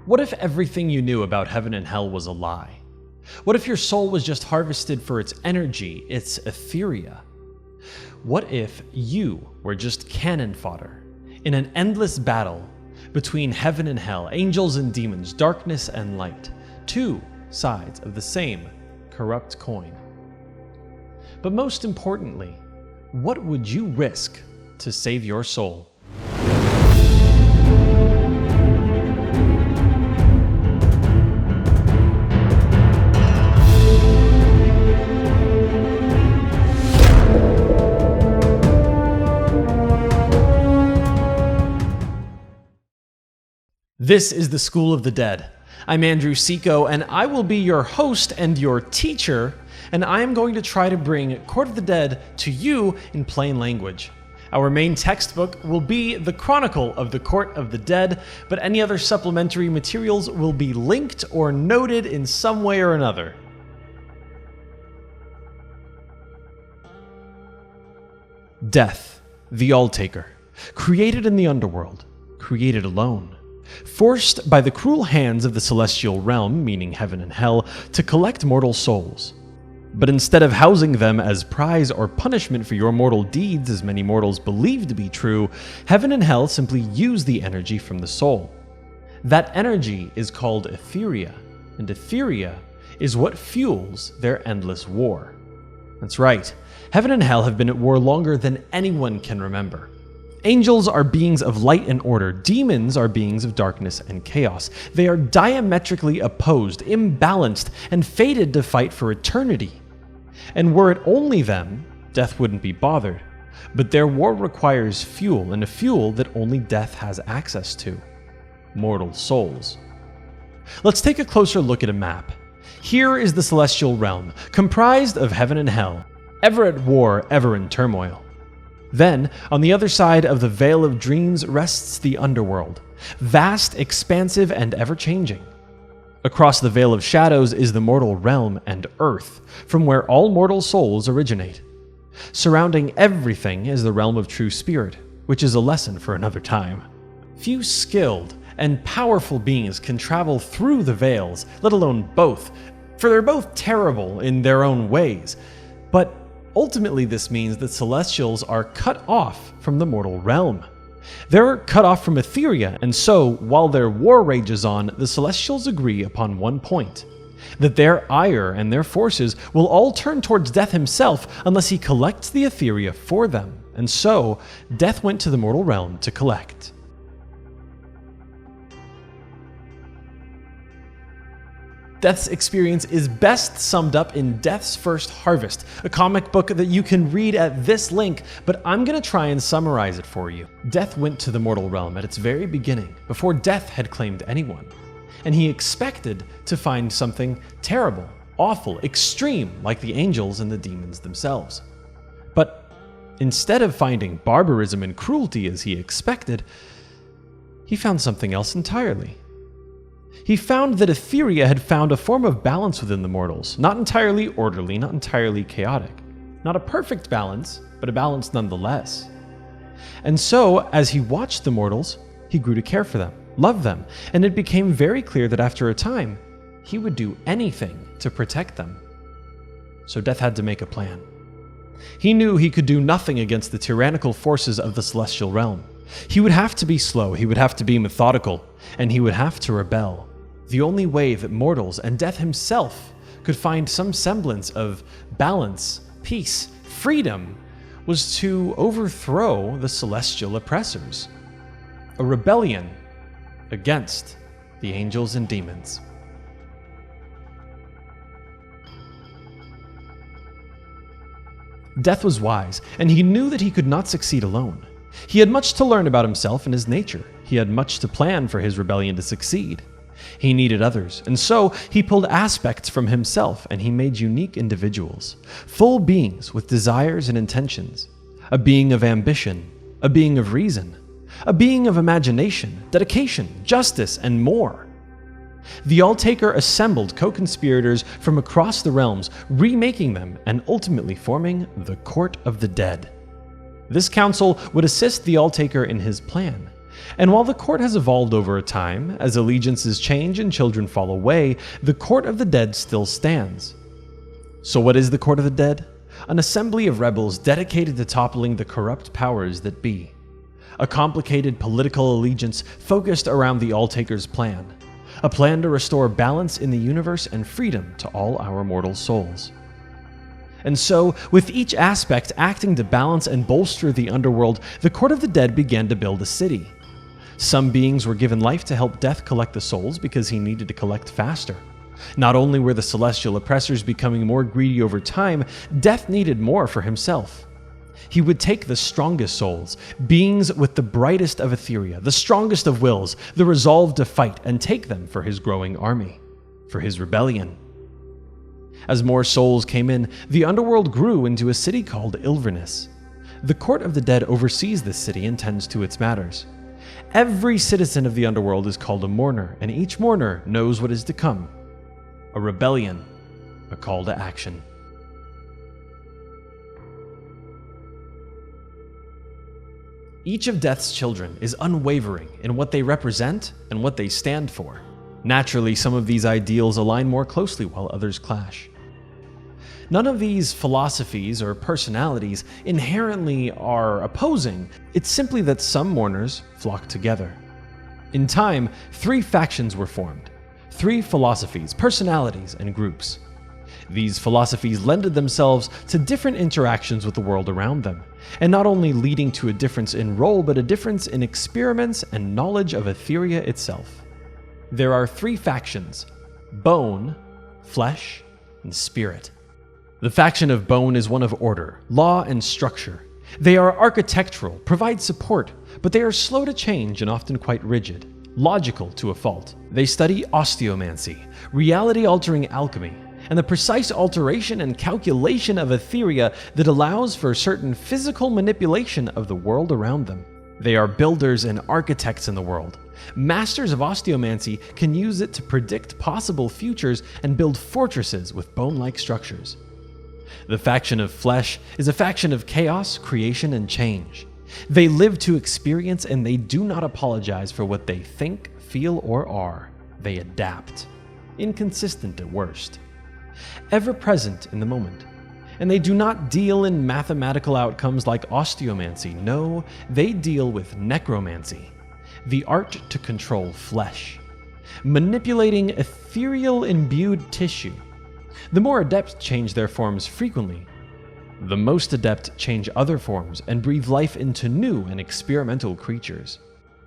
What if everything you knew about heaven and hell was a lie? What if your soul was just harvested for its energy, its aetheria? What if you were just cannon fodder in an endless battle between heaven and hell, angels and demons, darkness and light, two sides of the same corrupt coin? But most importantly, what would you risk to save your soul? This is the School of the Dead. I'm Andrew Seco, and I will be your host and your teacher, and I am going to try to bring Court of the Dead to you in plain language. Our main textbook will be the Chronicle of the Court of the Dead, but any other supplementary materials will be linked or noted in some way or another. Death, the Alltaker, created in the underworld, created alone. Forced by the cruel hands of the celestial realm, meaning heaven and hell, to collect mortal souls. But instead of housing them as prize or punishment for your mortal deeds, as many mortals believe to be true, heaven and hell simply use the energy from the soul. That energy is called aetheria, and aetheria is what fuels their endless war. That's right, heaven and hell have been at war longer than anyone can remember. Angels are beings of light and order. Demons are beings of darkness and chaos. They are diametrically opposed, imbalanced, and fated to fight for eternity. And were it only them, death wouldn't be bothered. But their war requires fuel, and a fuel that only death has access to: mortal souls. Let's take a closer look at a map. Here is the celestial realm, comprised of heaven and hell, ever at war, ever in turmoil. Then, on the other side of the Veil of Dreams rests the underworld, vast, expansive, and ever-changing. Across the Veil of Shadows is the mortal realm and Earth, from where all mortal souls originate. Surrounding everything is the realm of true spirit, which is a lesson for another time. Few skilled and powerful beings can travel through the veils, let alone both, for they're both terrible in their own ways. But ultimately, this means that celestials are cut off from the mortal realm. They're cut off from aetheria, and so, while their war rages on, the celestials agree upon one point: that their ire and their forces will all turn towards Death himself unless he collects the aetheria for them. And so, Death went to the mortal realm to collect. Death's experience is best summed up in Death's First Harvest, a comic book that you can read at this link, but I'm going to try and summarize it for you. Death went to the mortal realm at its very beginning, before Death had claimed anyone, and he expected to find something terrible, awful, extreme, like the angels and the demons themselves. But instead of finding barbarism and cruelty as he expected, he found something else entirely. He found that aetheria had found a form of balance within the mortals, not entirely orderly, not entirely chaotic. Not a perfect balance, but a balance nonetheless. And so, as he watched the mortals, he grew to care for them, love them, and it became very clear that after a time, he would do anything to protect them. So Death had to make a plan. He knew he could do nothing against the tyrannical forces of the celestial realm. He would have to be slow, he would have to be methodical, and he would have to rebel. The only way that mortals and Death himself could find some semblance of balance, peace, freedom, was to overthrow the celestial oppressors. A rebellion against the angels and demons. Death was wise, and he knew that he could not succeed alone. He had much to learn about himself and his nature. He had much to plan for his rebellion to succeed. He needed others, and so he pulled aspects from himself and he made unique individuals, full beings with desires and intentions, a being of ambition, a being of reason, a being of imagination, dedication, justice, and more. The Alltaker assembled co-conspirators from across the realms, remaking them and ultimately forming the Court of the Dead. This council would assist the Alltaker in his plan, And while the court has evolved over time, as allegiances change and children fall away, the Court of the Dead still stands. So what is the Court of the Dead? An assembly of rebels dedicated to toppling the corrupt powers that be. A complicated political allegiance focused around the Alltaker's plan. A plan to restore balance in the universe and freedom to all our mortal souls. And so, with each aspect acting to balance and bolster the underworld, the Court of the Dead began to build a city. Some beings were given life to help Death collect the souls because he needed to collect faster. Not only were the celestial oppressors becoming more greedy over time, Death needed more for himself. He would take the strongest souls, beings with the brightest of aetheria, the strongest of wills, the resolve to fight, and take them for his growing army, for his rebellion. As more souls came in, the underworld grew into a city called Ilverness. The Court of the Dead oversees this city and tends to its matters. Every citizen of the underworld is called a mourner, and each mourner knows what is to come. A rebellion, a call to action. Each of Death's children is unwavering in what they represent and what they stand for. Naturally, some of these ideals align more closely while others clash. None of these philosophies or personalities inherently are opposing. It's simply that some mourners flock together. In time, 3 factions were formed. 3 philosophies, personalities, and groups. These philosophies lended themselves to different interactions with the world around them, and not only leading to a difference in role, but a difference in experiments and knowledge of aetheria itself. There are 3 factions: bone, flesh, and spirit. The faction of bone is one of order, law, and structure. They are architectural, provide support, but they are slow to change and often quite rigid, logical to a fault. They study osteomancy, reality-altering alchemy, and the precise alteration and calculation of aetheria that allows for certain physical manipulation of the world around them. They are builders and architects in the world. Masters of osteomancy can use it to predict possible futures and build fortresses with bone-like structures. The faction of flesh is a faction of chaos, creation, and change. They live to experience, and they do not apologize for what they think, feel, or are. They adapt. Inconsistent at worst. Ever present in the moment. And they do not deal in mathematical outcomes like osteomancy. No, they deal with necromancy, the art to control flesh, manipulating ethereal imbued tissue. The more adept change their forms frequently. The most adept change other forms and breathe life into new and experimental creatures.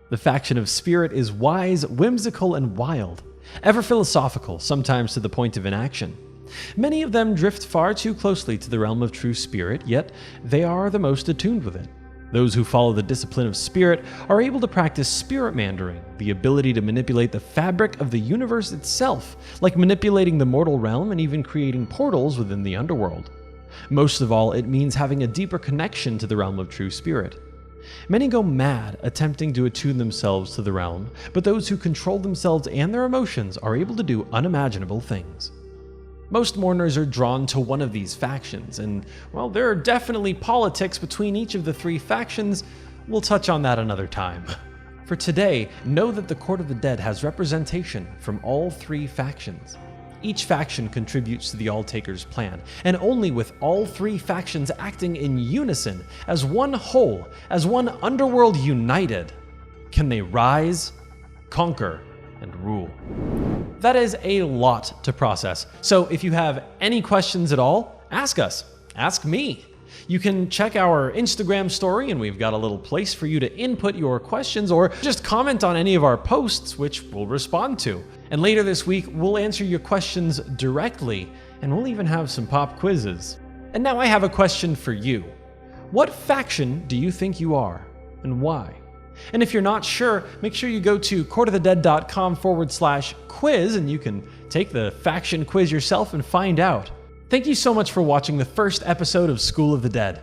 The faction of spirit is wise, whimsical, and wild, ever philosophical, sometimes to the point of inaction. Many of them drift far too closely to the realm of true spirit, yet they are the most attuned with it. Those who follow the discipline of spirit are able to practice spirit mandering, the ability to manipulate the fabric of the universe itself, like manipulating the mortal realm and even creating portals within the underworld. Most of all, it means having a deeper connection to the realm of true spirit. Many go mad attempting to attune themselves to the realm, but those who control themselves and their emotions are able to do unimaginable things. Most mourners are drawn to one of these factions, and while there are definitely politics between each of the 3 factions, we'll touch on that another time. For today, know that the Court of the Dead has representation from all 3 factions. Each faction contributes to the Alltaker's plan, and only with all 3 factions acting in unison, as one whole, as one underworld united, can they rise, conquer, and rule. That is a lot to process, so if you have any questions at all, ask us. Ask me. You can check our Instagram story, and we've got a little place for you to input your questions, or just comment on any of our posts, which we'll respond to. And later this week, we'll answer your questions directly, and we'll even have some pop quizzes. And now I have a question for you. What faction do you think you are, and why? And if you're not sure, make sure you go to courtofthedead.com/quiz, and you can take the faction quiz yourself and find out. Thank you so much for watching the first episode of School of the Dead.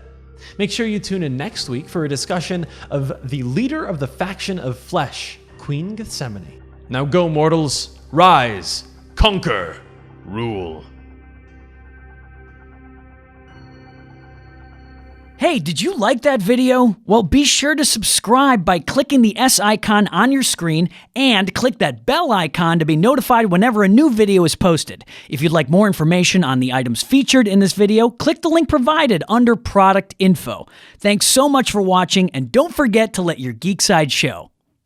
Make sure you tune in next week for a discussion of the leader of the faction of flesh, Queen Gethsemane. Now go, mortals, rise, conquer, rule. Hey, did you like that video? Well, be sure to subscribe by clicking the S icon on your screen and click that bell icon to be notified whenever a new video is posted. If you'd like more information on the items featured in this video, click the link provided under product info. Thanks so much for watching, and don't forget to let your geek side show.